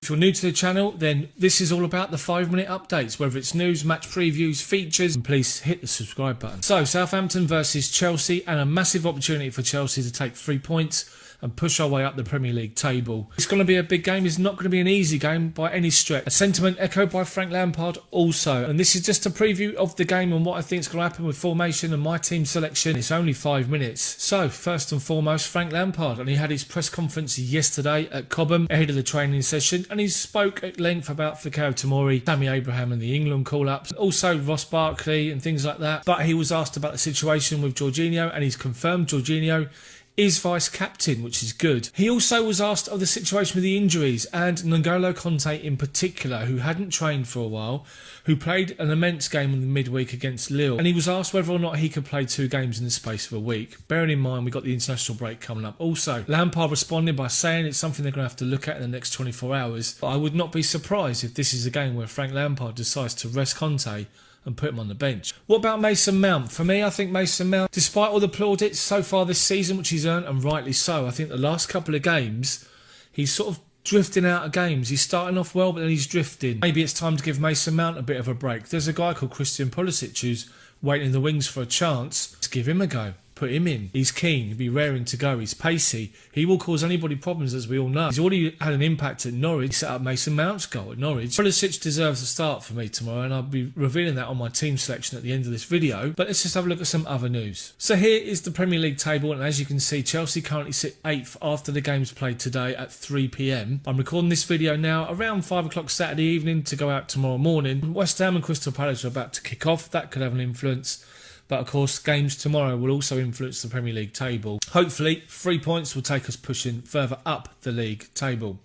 If you're new to the channel, then this is all about the 5-minute updates, whether it's news, match previews, features, and please hit the subscribe button. So, Southampton versus Chelsea, and a massive opportunity for Chelsea to take 3 points and push our way up the Premier League table. It's going to be a big game. It's not going to be an easy game by any stretch. A sentiment echoed by Frank Lampard also. And this is just a preview of the game and what I think is going to happen with formation and my team selection. It's only 5 minutes. So, first and foremost, Frank Lampard. And he had his press conference yesterday at Cobham ahead of the training session. And he spoke at length about Fikayo Tomori, Tammy Abraham and the England call-ups. Also Ross Barkley and things like that. But he was asked about the situation with Jorginho, and he's confirmed Jorginho is vice-captain, which is good. He also was asked of the situation with the injuries, and N'Golo Kanté in particular, who hadn't trained for a while, who played an immense game in the midweek against Lille. And he was asked whether or not he could play 2 games in the space of a week. Bearing in mind, we've got the international break coming up. Also, Lampard responded by saying it's something they're going to have to look at in the next 24 hours. But I would not be surprised if this is a game where Frank Lampard decides to rest Kanté and put him on the bench. What about Mason Mount? For me, I think Mason Mount, despite all the plaudits so far this season, which he's earned, and rightly so, I think the last couple of games, he's sort of drifting out of games. He's starting off well, but then he's drifting. Maybe it's time to give Mason Mount a bit of a break. There's a guy called Christian Pulisic who's waiting in the wings for a chance. Let's give him a go. Put him in. He's keen. He'll be raring to go. He's pacey. He will cause anybody problems, as we all know. He's already had an impact at Norwich. He set up Mason Mount's goal at Norwich. Pulisic deserves a start for me tomorrow, and I'll be revealing that on my team selection at the end of this video. But let's just have a look at some other news. So here is the Premier League table, and as you can see, Chelsea currently sit 8th after the games played today at 3 PM. I'm recording this video now around 5 o'clock Saturday evening to go out tomorrow morning. West Ham and Crystal Palace are about to kick off. That could have an influence. But of course, games tomorrow will also influence the Premier League table. Hopefully, 3 points will take us pushing further up the league table.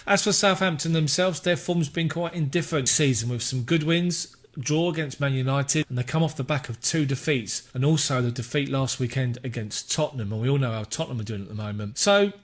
As for Southampton themselves, their form's been quite indifferent this season, with some good wins, draw against Man United, and they come off the back of 2 defeats, and also the defeat last weekend against Tottenham, and we all know how Tottenham are doing at the moment. So,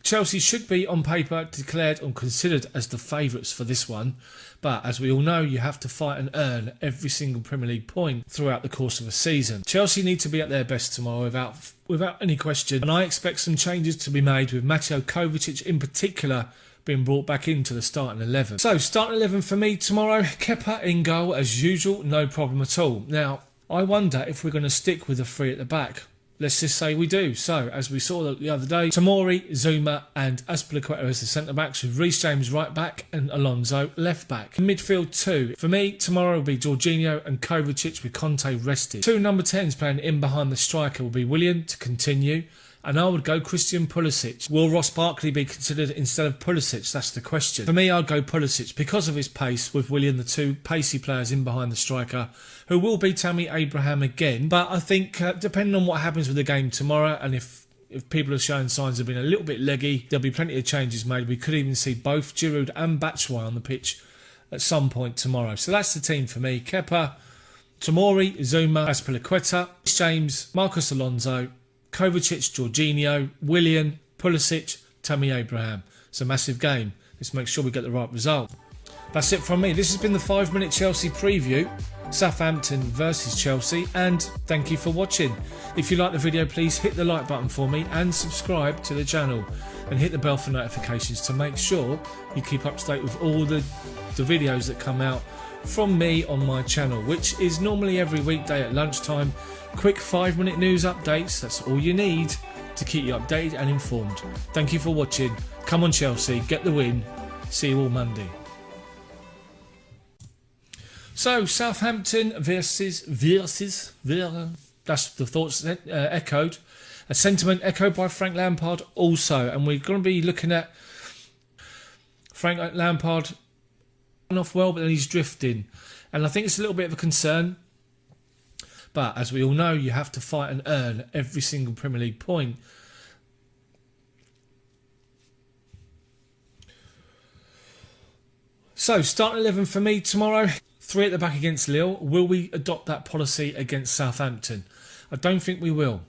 Chelsea should be, on paper, declared and considered as the favourites for this one. But as we all know, you have to fight and earn every single Premier League point throughout the course of a season. Chelsea need to be at their best tomorrow without any question. And I expect some changes to be made, with Mateo Kovacic in particular being brought back into the starting 11. So, starting 11 for me tomorrow, Kepa in goal as usual, no problem at all. Now, I wonder if we're going to stick with the 3 at the back. Let's just say we do. So, as we saw the other day, Tomori, Zuma and Azpilicueta as the centre-backs, with Reece James right back and Alonso left back. Midfield 2. For me, tomorrow will be Jorginho and Kovacic with Kanté rested. 2 number 10s playing in behind the striker will be Willian to continue. And I would go Christian Pulisic. Will Ross Barkley be considered instead of Pulisic? That's the question. For me, I'd go Pulisic because of his pace, with Willian, the 2 pacey players in behind the striker, who will be Tammy Abraham again. But I think, depending on what happens with the game tomorrow, and if people are showing signs of being a little bit leggy, there'll be plenty of changes made. We could even see both Giroud and Batshuayi on the pitch at some point tomorrow. So that's the team for me. Kepa, Tomori, Zuma, Azpilicueta, James, Marcos Alonso, Kovacic, Jorginho, Willian, Pulisic, Tammy Abraham. It's a massive game. Let's make sure we get the right result. That's it from me. This has been the 5-minute Chelsea preview. Southampton versus Chelsea, and thank you for watching. If you like the video, please hit the like button for me and subscribe to the channel, and hit the bell for notifications to make sure you keep up to date with all the videos that come out from me on my channel, which is normally every weekday at lunchtime. Quick 5-minute news updates, that's all you need to keep you updated and informed. Thank you for watching. Come on Chelsea, get the win. See you all Monday. So, Southampton versus, that's the thoughts echoed. A sentiment echoed by Frank Lampard also. And we're going to be looking at Frank Lampard off well, but then he's drifting. And I think it's a little bit of a concern. But as we all know, you have to fight and earn every single Premier League point. So, starting 11 for me tomorrow. 3 at the back against Lille. Will we adopt that policy against Southampton? I don't think we will.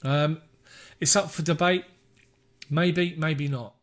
It's up for debate. Maybe, maybe not.